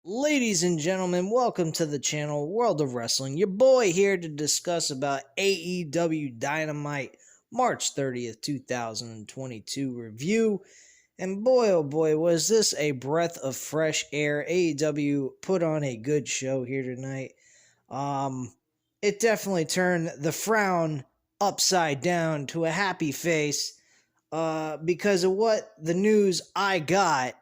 Ladies and gentlemen, welcome to the channel World of Wrestling. Your boy here to discuss about AEW Dynamite March 30th, 2022 review. And boy, oh boy, was this a breath of fresh air. AEW put on a good show here tonight. It definitely turned the frown upside down to a happy face because of what the news I got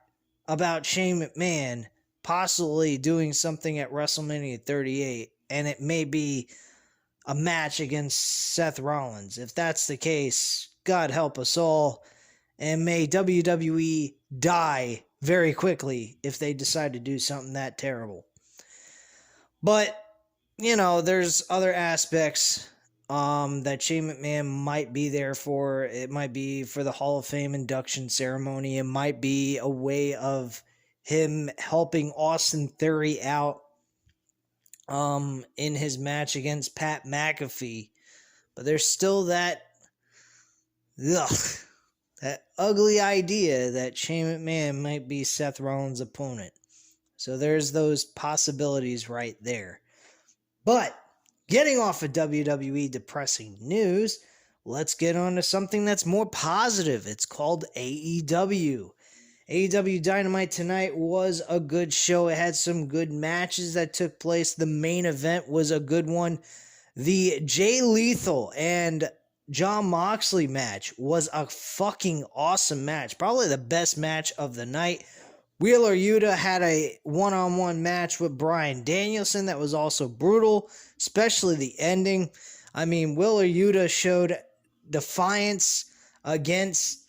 about Shane McMahon possibly doing something at WrestleMania 38, and it may be a match against Seth Rollins. If that's the case, God help us all, and may WWE die very quickly if they decide to do something that terrible. But, you know, there's other aspects that Shane McMahon might be there for. It might be for the Hall of Fame induction ceremony. It might be a way of him helping Austin Theory out in his match against Pat McAfee. But there's still that ugly idea that Shane McMahon might be Seth Rollins' opponent. So there's those possibilities right there. But getting off of WWE depressing news, let's get on to something that's more positive. It's called AEW. AEW Dynamite tonight was a good show. It had some good matches that took place. The main event was a good one. The Jay Lethal and Jon Moxley match was a fucking awesome match. Probably the best match of the night. Wheeler Yuta had a one-on-one match with Bryan Danielson that was also brutal, especially the ending. I mean, Wheeler Yuta showed defiance against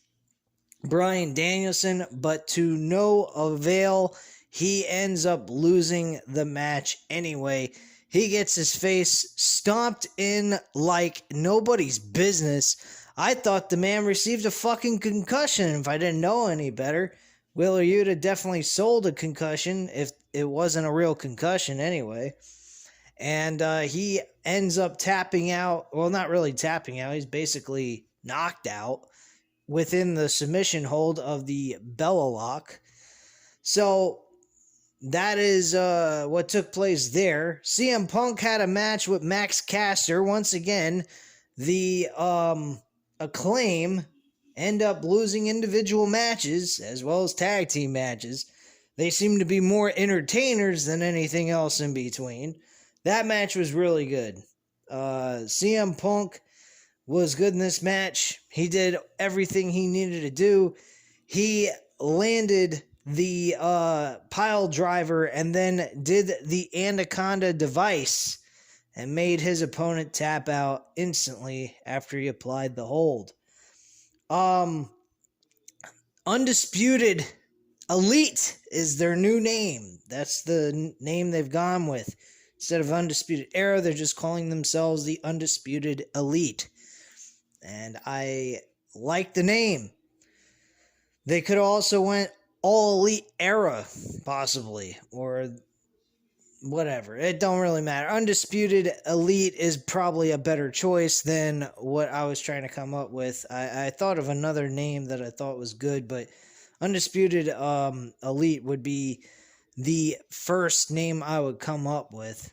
Bryan Danielson, but to no avail. He ends up losing the match anyway. He gets his face stomped in like nobody's business. I thought the man received a fucking concussion if I didn't know any better. Wheeler Yuta definitely sold a concussion if it wasn't a real concussion anyway. And he ends up tapping out. Well, not really tapping out. He's basically knocked out within the submission hold of the Bella Lock. So that is what took place there. CM Punk had a match with Max Caster. Once again, the Acclaim end up losing individual matches as well as tag team matches. They seem to be more entertainers than anything else in between. That match was really good. CM Punk was good in this match. He did everything he needed to do. He landed the pile driver and then did the Anaconda device and made his opponent tap out instantly after he applied the hold. Undisputed Elite is their new name. That's the name they've gone with. Instead of Undisputed Era, they're just calling themselves the Undisputed Elite. And I like the name. They could also went All Elite Era, possibly, or whatever. It don't really matter. Undisputed Elite is probably a better choice than what I was trying to come up with. I thought of another name that I thought was good, but Undisputed Elite would be the first name I would come up with.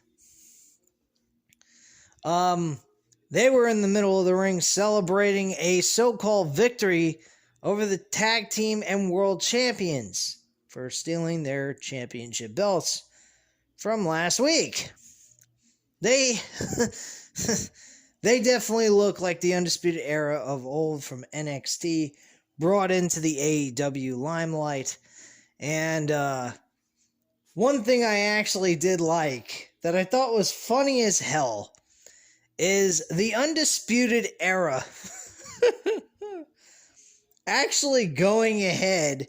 They were in the middle of the ring celebrating a so-called victory over the tag team and world champions for stealing their championship belts from last week. They definitely look like the Undisputed Era of old from NXT, brought into the AEW limelight. And one thing I actually did like that I thought was funny as hell is the Undisputed Era actually going ahead,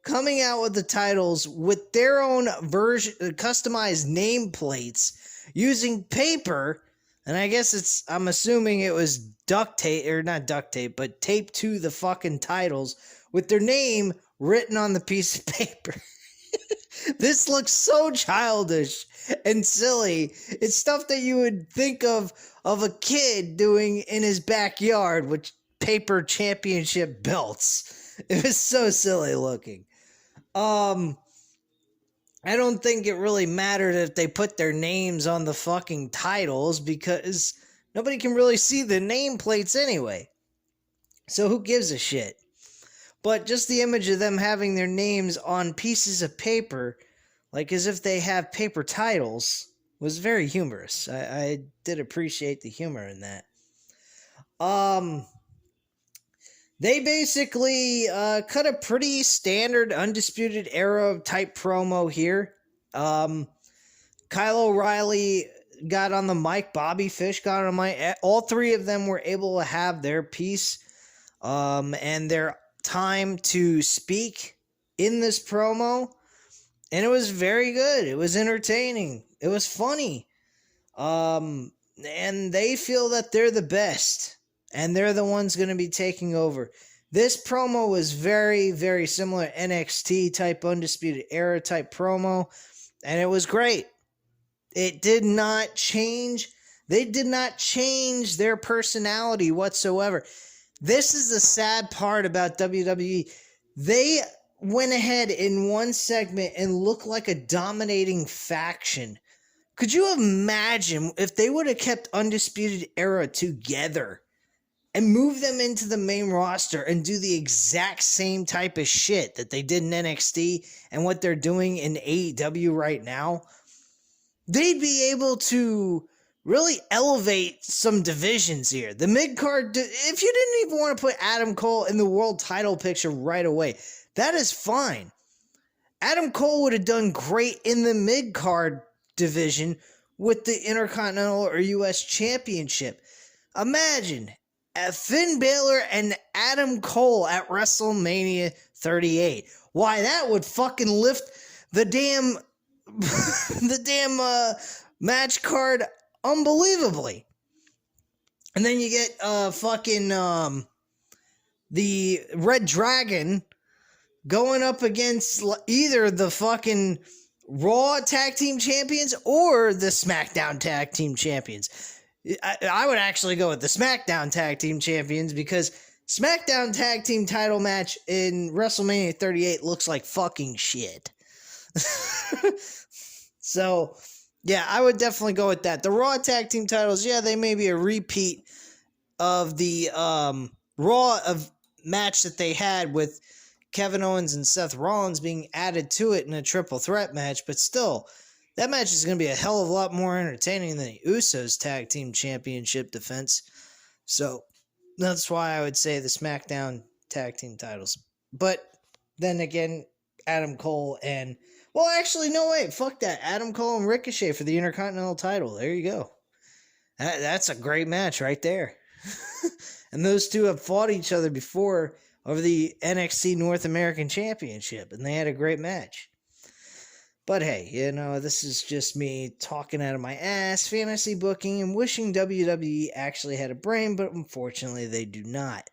coming out with the titles with their own version, customized nameplates, using paper, and I guess I'm assuming it was duct tape, or not duct tape, but taped to the fucking titles with their name written on the piece of paper. This looks so childish and silly. It's stuff that you would think of a kid doing in his backyard with paper championship belts. It was so silly looking. I don't think it really mattered if they put their names on the fucking titles because nobody can really see the nameplates anyway. So who gives a shit? But just the image of them having their names on pieces of paper, like as if they have paper titles, was very humorous. I did appreciate the humor in that. They basically cut a pretty standard Undisputed Era type promo here. Kyle O'Reilly got on the mic. Bobby Fish got on the mic. All three of them were able to have their piece and their time to speak in this promo. And it was very good. It was entertaining. It was funny. And they feel that they're the best. And they're the ones going to be taking over. This promo was very, very similar NXT type Undisputed Era type promo. And it was great. It did not change. They did not change their personality whatsoever. This is the sad part about WWE. They went ahead in one segment and looked like a dominating faction. Could you imagine if they would have kept Undisputed Era together and move them into the main roster and do the exact same type of shit that they did in NXT and what they're doing in AEW right now? They'd be able to really elevate some divisions here. The mid-card, if you didn't even want to put Adam Cole in the world title picture right away, that is fine. Adam Cole would have done great in the mid-card division with the Intercontinental or U.S. Championship. Imagine Finn Balor and Adam Cole at WrestleMania 38. Why, that would fucking lift the damn match card unbelievably. And then you get the Red Dragon going up against either the fucking Raw Tag Team Champions or the SmackDown Tag Team Champions. I would actually go with the SmackDown Tag Team Champions because SmackDown Tag Team title match in WrestleMania 38 looks like fucking shit. So, yeah, I would definitely go with that. The Raw Tag Team titles, yeah, they may be a repeat of the Raw match that they had with Kevin Owens and Seth Rollins being added to it in a triple threat match, but still, that match is going to be a hell of a lot more entertaining than the Usos Tag Team Championship defense. So, that's why I would say the SmackDown Tag Team titles. But then again, Adam Cole and... Well, actually, no, wait. Fuck that. Adam Cole and Ricochet for the Intercontinental title. There you go. That's a great match right there. And those two have fought each other before over the NXT North American Championship, and they had a great match. But hey, you know, this is just me talking out of my ass, fantasy booking, and wishing WWE actually had a brain, but unfortunately they do not.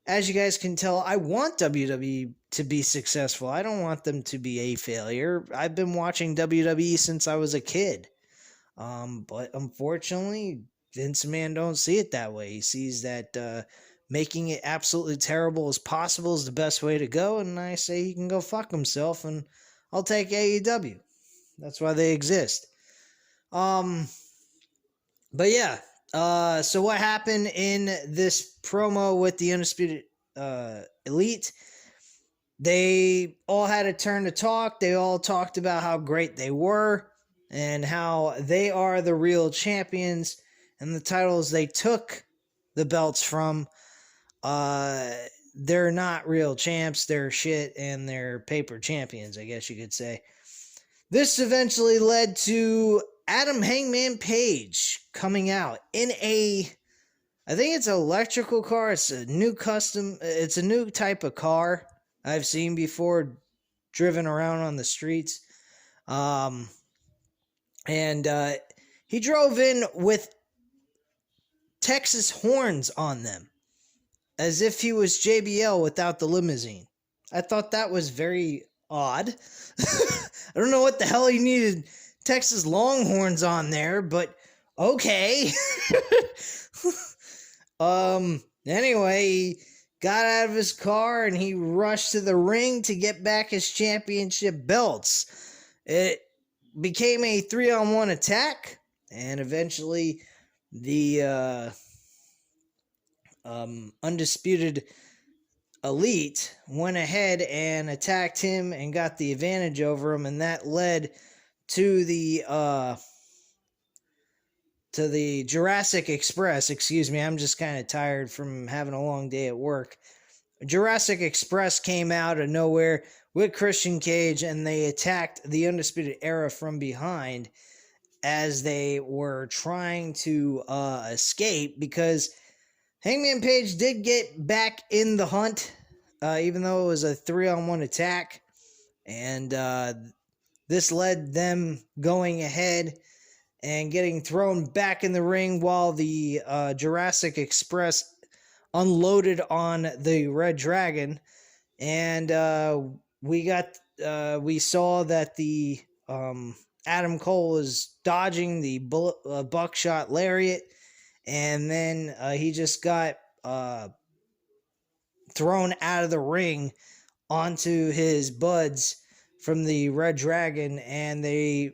As you guys can tell, I want WWE to be successful. I don't want them to be a failure. I've been watching WWE since I was a kid. But unfortunately, Vince McMahon don't see it that way. He sees that making it absolutely terrible as possible is the best way to go, and I say he can go fuck himself, and I'll take AEW. That's why they exist. But yeah. So what happened in this promo with the Undisputed Elite? They all had a turn to talk. They all talked about how great they were and how they are the real champions and the titles they took the belts from. They're not real champs. They're shit and they're paper champions, I guess you could say. This eventually led to Adam Hangman Page coming out in I think it's an electrical car. It's a new type of car I've seen before, driven around on the streets. And he drove in with Texas horns on them, as if he was JBL without the limousine. I thought that was very odd. I don't know what the hell he needed Texas Longhorns on there, but okay. Anyway, he got out of his car and he rushed to the ring to get back his championship belts. It became a 3-on-1 attack, and eventually the Undisputed Elite went ahead and attacked him and got the advantage over him, and that led to the Jurassic Express. Excuse me, I'm just kind of tired from having a long day at work. Jurassic Express came out of nowhere with Christian Cage, and they attacked the Undisputed Era from behind as they were trying to escape, because Hangman Page did get back in the hunt, even though it was a 3-on-1 attack, and this led them going ahead and getting thrown back in the ring while the Jurassic Express unloaded on the Red Dragon, and we saw that the Adam Cole was dodging the buckshot lariat, and then he just got thrown out of the ring onto his buds from the Red Dragon, and they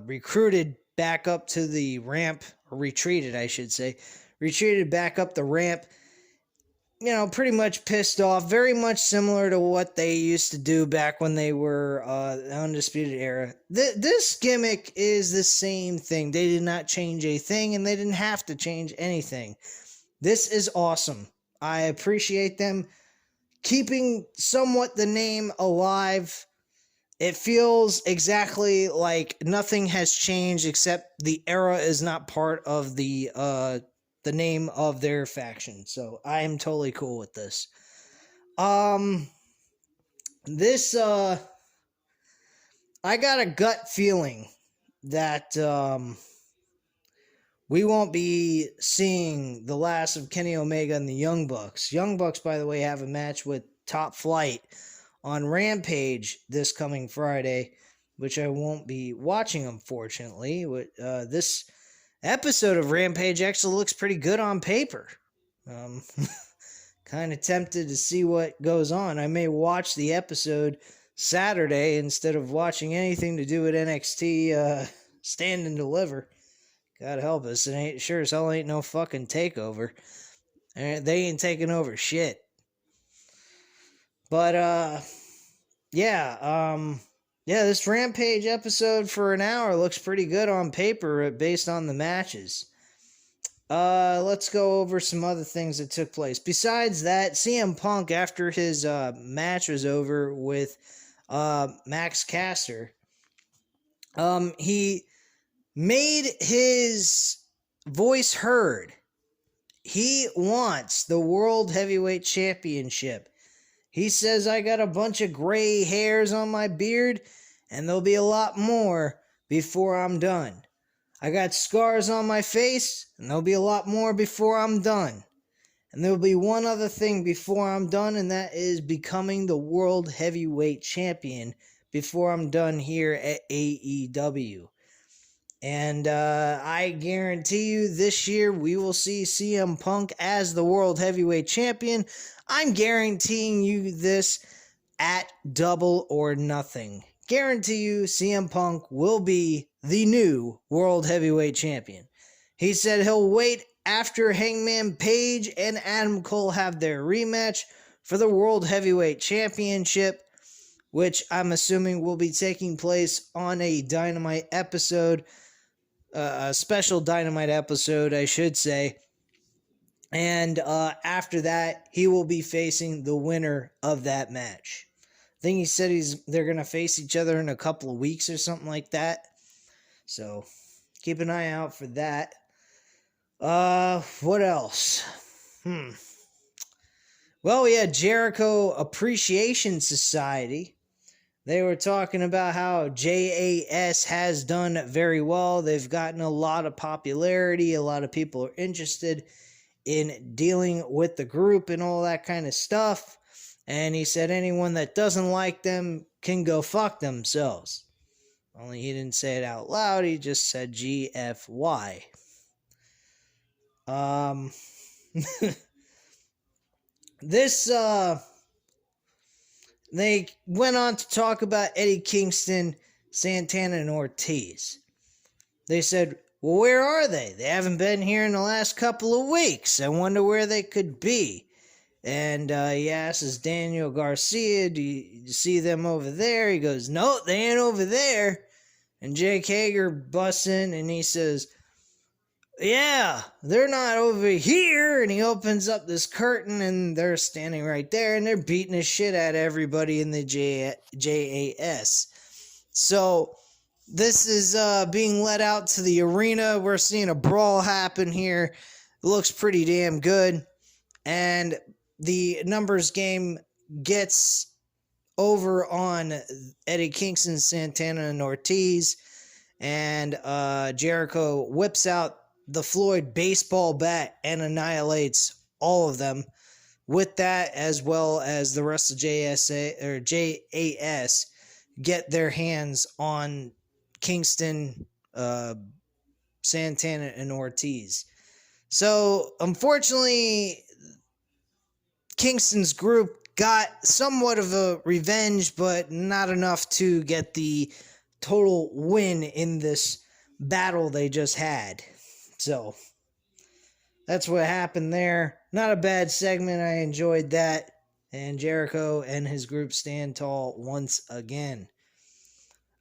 recruited back up to the ramp, or retreated, I should say. Retreated back up the ramp, pretty much pissed off, very much similar to what they used to do back when they were the Undisputed Era. This gimmick is the same thing. They did not change a thing, and they didn't have to change anything. This is awesome. I appreciate them keeping somewhat the name alive. It feels exactly like nothing has changed, except the Era is not part of the name of their faction. So I am totally cool with this. This I got a gut feeling that we won't be seeing the last of Kenny Omega and the Young Bucks. Young Bucks, by the way, have a match with Top Flight on Rampage this coming Friday, which I won't be watching, unfortunately. This episode of Rampage actually looks pretty good on paper. Kind of tempted to see what goes on. I may watch the episode Saturday instead of watching anything to do with NXT Stand and Deliver. God help us, it ain't sure as hell ain't no fucking takeover. They ain't taking over shit. But this Rampage episode for an hour looks pretty good on paper based on the matches. Let's go over some other things that took place. Besides that, CM Punk, after his match was over with Max Caster, he made his voice heard. He wants the World Heavyweight Championship. He says, I got a bunch of gray hairs on my beard, and there'll be a lot more before I'm done. I got scars on my face, and there'll be a lot more before I'm done. And there'll be one other thing before I'm done, and that is becoming the World Heavyweight Champion before I'm done here at AEW. And I guarantee you this year we will see CM Punk as the World Heavyweight Champion. I'm guaranteeing you this at Double or Nothing. Guarantee you CM Punk will be the new World Heavyweight Champion. He said he'll wait after Hangman Page and Adam Cole have their rematch for the World Heavyweight Championship, which I'm assuming will be taking place on a Dynamite episode. A special Dynamite episode, I should say. And after that, he will be facing the winner of that match. I think he said they're going to face each other in a couple of weeks or something like that. So, keep an eye out for that. What else? Well, we had Jericho Appreciation Society. They were talking about how JAS has done very well. They've gotten a lot of popularity. A lot of people are interested in dealing with the group and all that kind of stuff. And he said anyone that doesn't like them can go fuck themselves. Only he didn't say it out loud. He just said GFY. They went on to talk about Eddie Kingston Santana and Ortiz. They said, well, where are they? They haven't been here in the last couple of weeks. I wonder where they could be. And he asks Daniel Garcia, do you see them over there? He goes, no, they ain't over there. And Jake Hager busts in and he says, yeah, they're not over here. And he opens up this curtain and they're standing right there and they're beating the shit out of everybody in the JAS. So this is being led out to the arena. We're seeing a brawl happen here. It looks pretty damn good. And the numbers game gets over on Eddie Kingston, Santana, and Ortiz. And Jericho whips out the Floyd baseball bat and annihilates all of them. With that, as well as the rest of JAS, get their hands on Kingston, Santana, and Ortiz. So, unfortunately, Kingston's group got somewhat of a revenge, but not enough to get the total win in this battle they just had. So, that's what happened there. Not a bad segment. I enjoyed that. And Jericho and his group stand tall once again.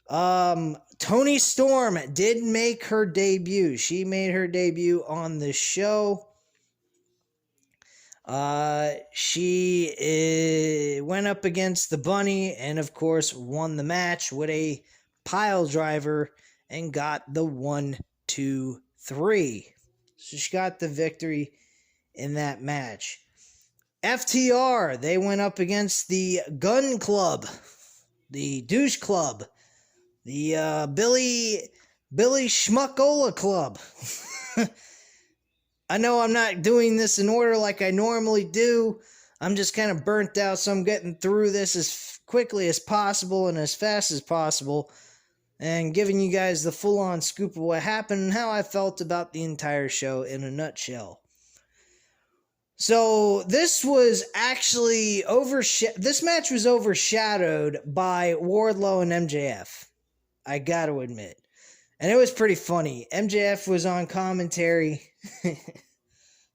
Toni Storm did make her debut. She made her debut on the show. She went up against the Bunny and, of course, won the match with a pile driver and got the 1, 2, 3. So she got the victory in that match. FTR, they went up against the Gun Club, the Douche Club, the Billy Schmuckola Club. I know I'm not doing this in order like I normally do. I'm just kind of burnt out, so I'm getting through this as quickly as possible and as fast as possible and giving you guys the full-on scoop of what happened and how I felt about the entire show in a nutshell. So this was actually this match was overshadowed by Wardlow and MJF. I got to admit. And it was pretty funny. MJF was on commentary.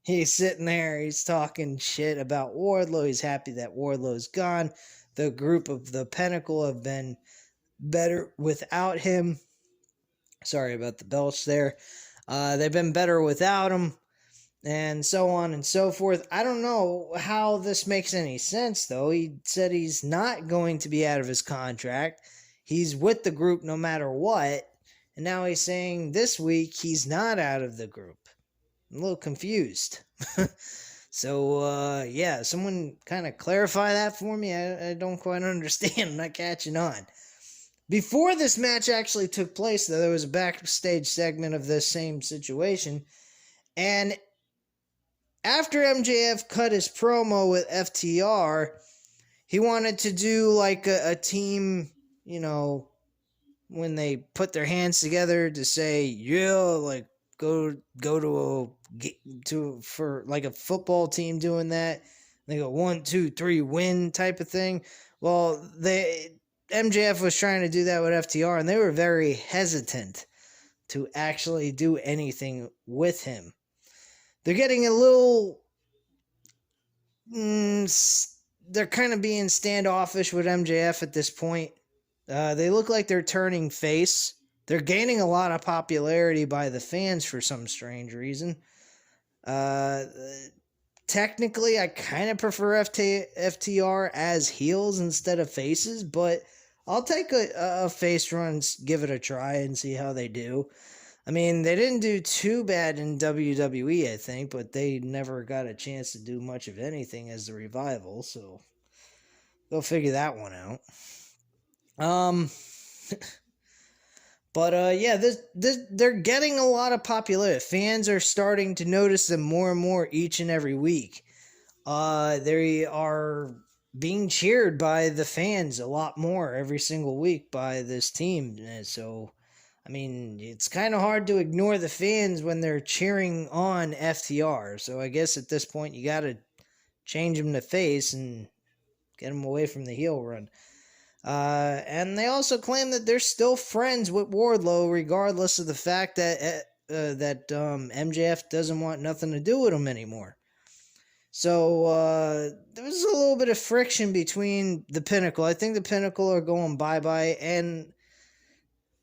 He's sitting there. He's talking shit about Wardlow. He's happy that Wardlow's gone. The group of the Pinnacle have been better without him. Sorry about the belch there. They've been better without him. And so on and so forth. I don't know how this makes any sense, though. He said he's not going to be out of his contract. He's with the group no matter what. And now he's saying this week he's not out of the group. I'm a little confused. So, yeah, someone kind of clarify that for me. I don't quite understand. I'm not catching on. Before this match actually took place, though, there was a backstage segment of this same situation. And after MJF cut his promo with FTR, he wanted to do like a team, you know, when they put their hands together to say, yeah, like go for like a football team doing that. They go 1, 2, 3, win type of thing. Well, MJF was trying to do that with FTR, and they were very hesitant to actually do anything with him. They're getting a little... they're kind of being standoffish with MJF at this point. They look like they're turning face. They're gaining a lot of popularity by the fans for some strange reason. Technically, I kind of prefer FTR as heels instead of faces, but I'll take a face run, give it a try, and see how they do. I mean, they didn't do too bad in WWE, I think, but they never got a chance to do much of anything as the Revival, so they'll figure that one out. But yeah, they're getting a lot of popularity. Fans are starting to notice them more and more each and every week. They are being cheered by the fans a lot more every single week by this team. And so, I mean, it's kind of hard to ignore the fans when they're cheering on FTR. So I guess at this point you got to change them to face and get them away from the heel run. And they also claim that they're still friends with Wardlow, regardless of the fact that MJF doesn't want nothing to do with him anymore. So there was a little bit of friction between the Pinnacle. I think the Pinnacle are going bye-bye, and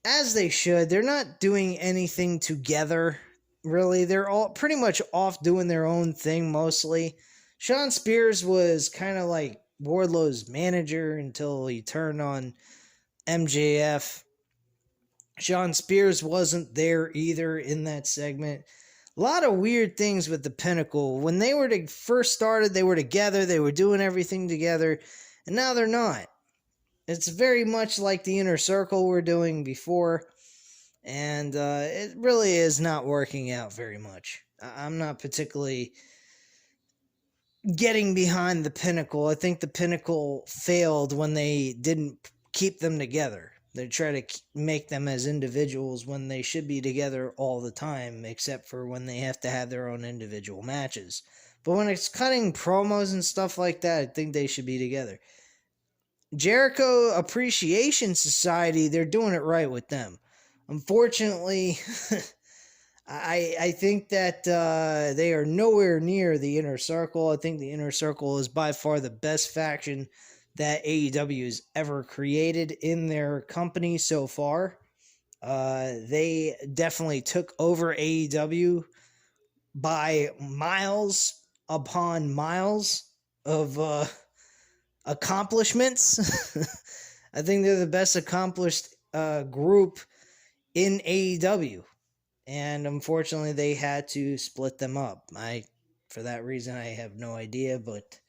as they should. They're not doing anything together, really. They're all pretty much off doing their own thing mostly. Sean Spears was kind of like Wardlow's manager until he turned on MJF. Sean Spears wasn't there either in that segment. A lot of weird things with the Pinnacle. When they were first started, they were together. They were doing everything together. And now they're not. It's very much like the Inner Circle we're doing before. And it really is not working out very much. I'm not particularly getting behind the Pinnacle. I think the Pinnacle failed when they didn't keep them together. They try to make them as individuals when they should be together all the time, except for when they have to have their own individual matches. But when it's cutting promos and stuff like that, I think they should be together. Jericho Appreciation Society, they're doing it right with them. Unfortunately, I think that they are nowhere near the Inner Circle. I think the Inner Circle is by far the best faction that AEW has ever created in their company so far. They definitely took over AEW by miles upon miles of accomplishments. I think they're the best accomplished group in AEW. And unfortunately, they had to split them up. For that reason, I have no idea, but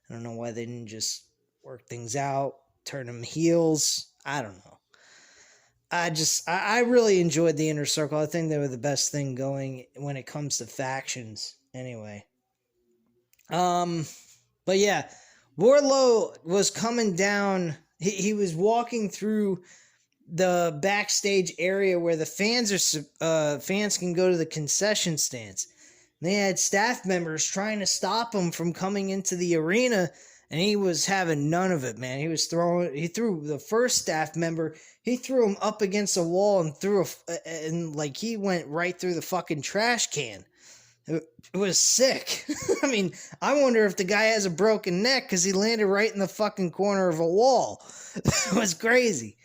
I don't know why they didn't just work things out, turn them heels. I don't know. I really enjoyed the Inner Circle. I think they were the best thing going when it comes to factions, anyway. But yeah, Wardlow was coming down. He was walking through the backstage area where the fans can go to the concession stands. They had staff members trying to stop him from coming into the arena, and he was having none of it, man. He threw the first staff member, he threw him up against a wall and he went right through the fucking trash can. It was sick. I mean, I wonder if the guy has a broken neck because he landed right in the fucking corner of a wall. It was crazy.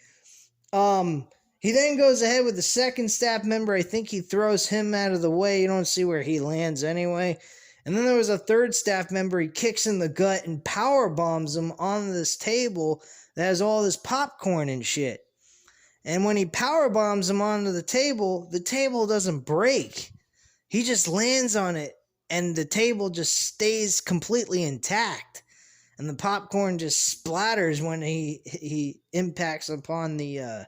He then goes ahead with the second staff member. I think he throws him out of the way. You don't see where he lands anyway. And then there was a third staff member. He kicks in the gut and power bombs him on this table that has all this popcorn and shit. And when he power bombs him onto the table doesn't break. He just lands on it, and the table just stays completely intact. And the popcorn just splatters when he impacts upon the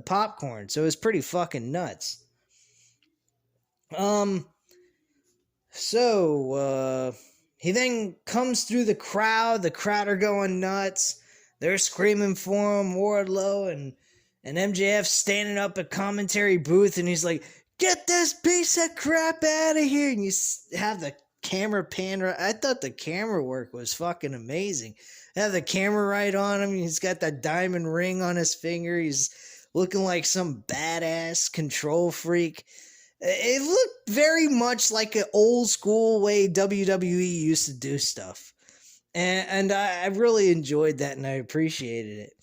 popcorn. So it's pretty fucking nuts. So he then comes through the crowd. The crowd are going nuts. They're screaming for him, Wardlow, and MJF standing up at commentary booth, and he's like, "Get this piece of crap out of here!" And you have the camera pan. I thought the camera work was fucking amazing. Have the camera right on him. He's got that diamond ring on his finger. He's looking like some badass control freak. It looked very much like an old school way WWE used to do stuff. And I really enjoyed that, and I appreciated it.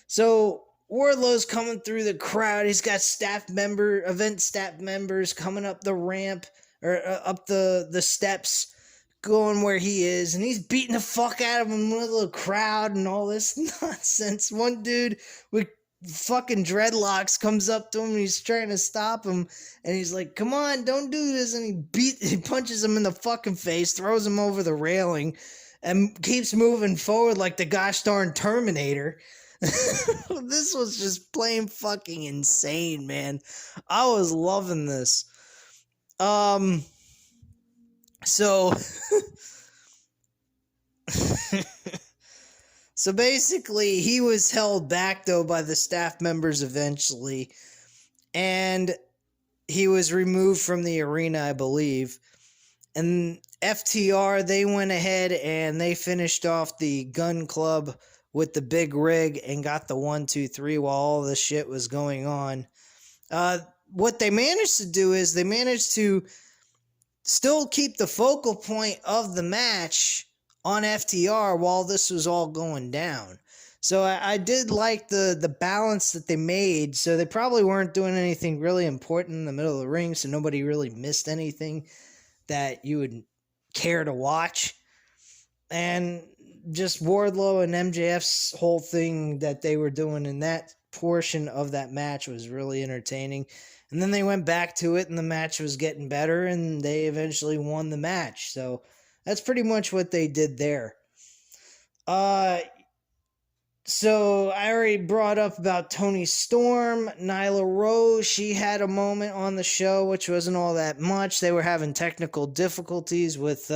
So Wardlow's coming through the crowd. He's got event staff members coming up the ramp, or up the steps, going where he is, and he's beating the fuck out of him with the crowd and all this nonsense. One dude with fucking dreadlocks comes up to him, and he's trying to stop him, and he's like, "Come on, don't do this," and he punches him in the fucking face, throws him over the railing, and keeps moving forward like the gosh darn Terminator. This was just plain fucking insane, man. I was loving this. So so basically he was held back though by the staff members eventually, and he was removed from the arena, I believe. And FTR, they went ahead and they finished off the Gun Club with the big rig and got the 1, 2, 3 while all this shit was going on. What they managed to do is they managed to still keep the focal point of the match on FTR while this was all going down. So I did like the balance that they made. So they probably weren't doing anything really important in the middle of the ring, so nobody really missed anything that you would care to watch. And just Wardlow and MJF's whole thing that they were doing in that portion of that match was really entertaining. And then they went back to it, and the match was getting better, and they eventually won the match. So that's pretty much what they did there. So I already brought up about Toni Storm. Nyla Rose, she had a moment on the show, which wasn't all that much. They were having technical difficulties with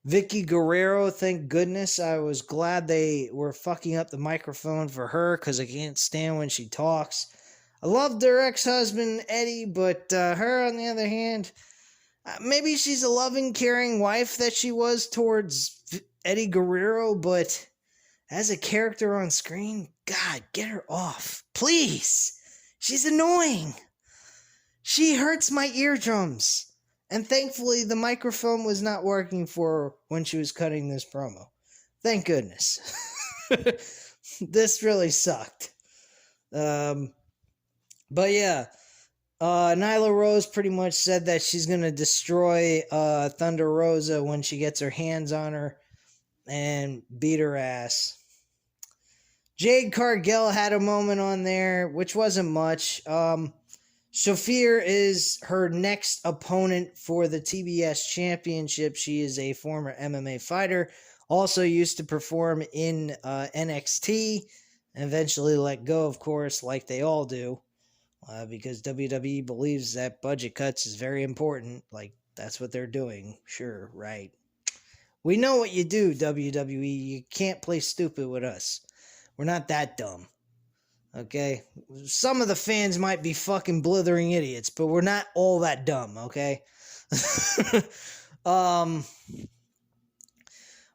Vicky Guerrero. Thank goodness. I was glad they were fucking up the microphone for her, because I can't stand when she talks. I loved her ex-husband, Eddie, but her, on the other hand, maybe she's a loving, caring wife that she was towards Eddie Guerrero, but as a character on screen, God, get her off. Please. She's annoying. She hurts my eardrums. And thankfully, the microphone was not working for her when she was cutting this promo. Thank goodness. This really sucked. But yeah, Nyla Rose pretty much said that she's going to destroy Thunder Rosa when she gets her hands on her and beat her ass. Jade Cargill had a moment on there, which wasn't much. Shafir is her next opponent for the TBS Championship. She is a former MMA fighter, also used to perform in NXT, and eventually let go, of course, like they all do, because WWE believes that budget cuts is very important. Like, that's what they're doing. Sure, right. We know what you do, WWE. You can't play stupid with us. We're not that dumb. Okay? Some of the fans might be fucking blithering idiots, but we're not all that dumb, okay?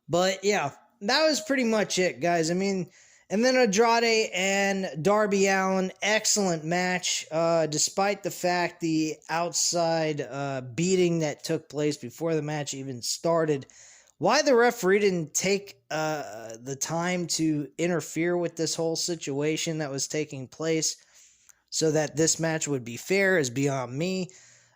But yeah, that was pretty much it, guys. I mean, and then Andrade and Darby Allin, excellent match, despite the fact the outside beating that took place before the match even started. Why the referee didn't take the time to interfere with this whole situation that was taking place so that this match would be fair is beyond me.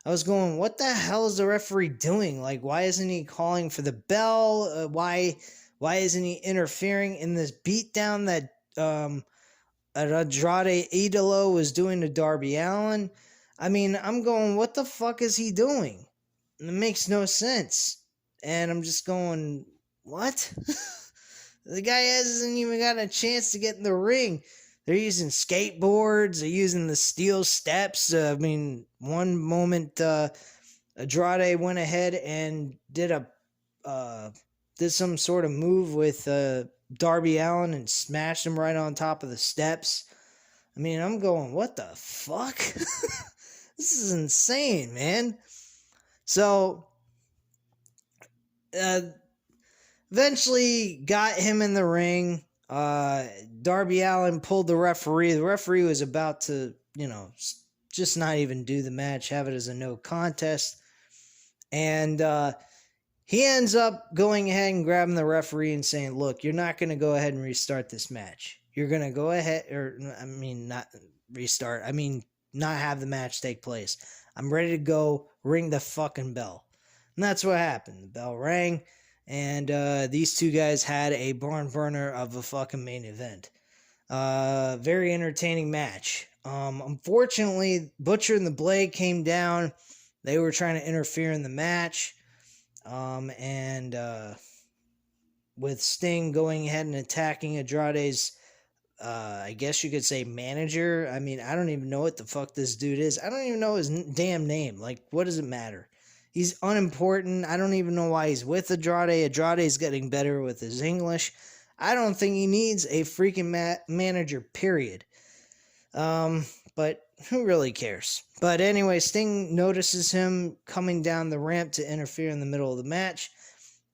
I was going, what the hell is the referee doing? Like, why isn't he calling for the bell? Why isn't he interfering in this beatdown that Andrade Idolo was doing to Darby Allin? I mean, I'm going, what the fuck is he doing? It makes no sense. And I'm just going, what? The guy hasn't even got a chance to get in the ring. They're using skateboards. They're using the steel steps. I mean, one moment, Andrade went ahead and did some sort of move with Darby Allin and smashed him right on top of the steps. I mean, I'm going, what the fuck? This is insane, man. So eventually got him in the ring. Darby Allin pulled the referee. The referee was about to, just not even do the match, have it as a no contest. And he ends up going ahead and grabbing the referee and saying, look, you're not going to go ahead and restart this match. You're going to go ahead, not restart. Not have the match take place. I'm ready to go. Ring the fucking bell. And that's what happened. The bell rang, and these two guys had a barn burner of a fucking main event. Very entertaining match. Unfortunately, Butcher and the Blade came down. They were trying to interfere in the match. And with Sting going ahead and attacking Andrade's, I guess you could say manager. I mean, I don't even know what the fuck this dude is. I don't even know his damn name. Like, what does it matter? He's unimportant. I don't even know why he's with Andrade. Andrade's getting better with his English. I don't think he needs a freaking manager, period. But who really cares? But anyway, Sting notices him coming down the ramp to interfere in the middle of the match.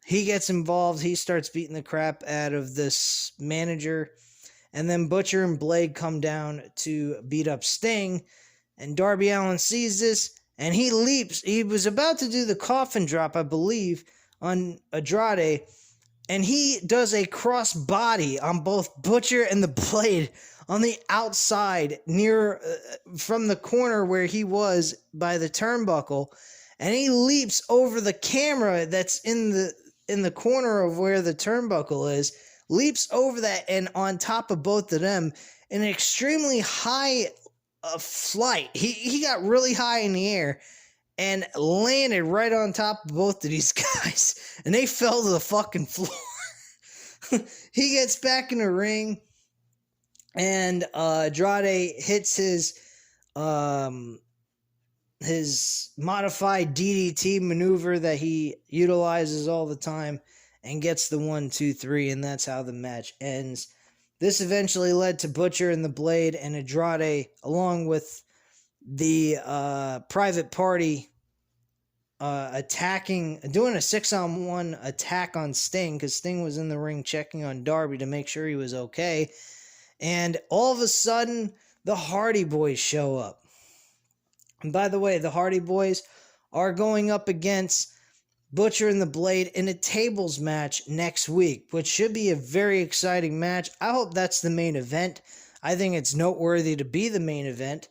he gets involved. He starts beating the crap out of this manager. And then Butcher and Blade come down to beat up Sting. And Darby Allin sees this, and he leaps. He was about to do the coffin drop, I believe, on Andrade. And he does a cross body on both Butcher and the Blade on the outside near from the corner where he was by the turnbuckle. And he leaps over the camera that's in the corner of where the turnbuckle is, leaps over that and on top of both of them in an extremely high flight. He got really high in the air and landed right on top of both of these guys, and they fell to the fucking floor. He gets back in the ring, and Andrade hits his modified DDT maneuver that he utilizes all the time and gets the 1, 2, 3, and that's how the match ends. This eventually led to Butcher and the Blade and Andrade, along with the Private Party, doing a 6-on-1 attack on Sting, because Sting was in the ring checking on Darby to make sure he was okay. And all of a sudden, the Hardy Boys show up. And by the way, the Hardy Boys are going up against Butcher and the Blade in a tables match next week, which should be a very exciting match. I hope that's the main event. I think it's noteworthy to be the main event,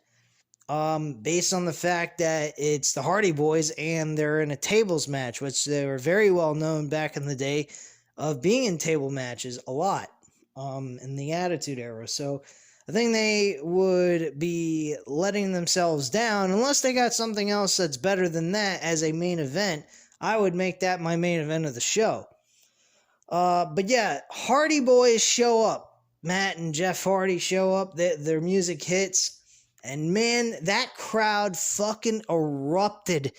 based on the fact that it's the Hardy Boys and they're in a tables match, which they were very well known back in the day of being in table matches a lot, in the Attitude Era. So I think they would be letting themselves down unless they got something else that's better than that as a main event. I would make that my main event of the show. But yeah, Hardy Boys show up. Matt and Jeff Hardy show up. Their music hits. And man, that crowd fucking erupted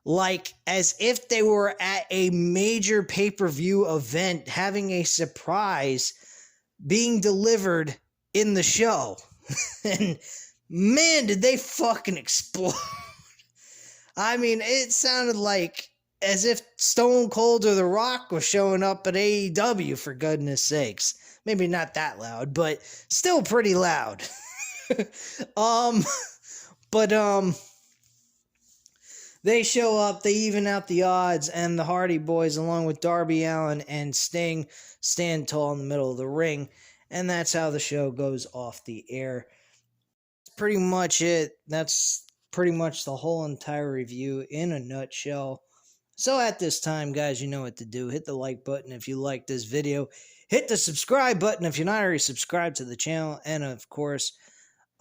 like as if they were at a major pay-per-view event having a surprise being delivered in the show. And man, did they fucking explode. I mean, it sounded like as if Stone Cold or The Rock was showing up at AEW, for goodness sakes. Maybe not that loud, but still pretty loud. They show up, they even out the odds, and the Hardy Boys, along with Darby Allin and Sting, stand tall in the middle of the ring, and that's how the show goes off the air. That's pretty much it. That's pretty much the whole entire review in a nutshell. So at this time, guys, you know what to do. Hit the like button if you like this video. Hit the subscribe button if you're not already subscribed to the channel. And, of course,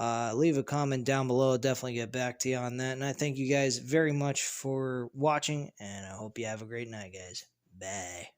leave a comment down below. I'll definitely get back to you on that. And I thank you guys very much for watching. And I hope you have a great night, guys. Bye.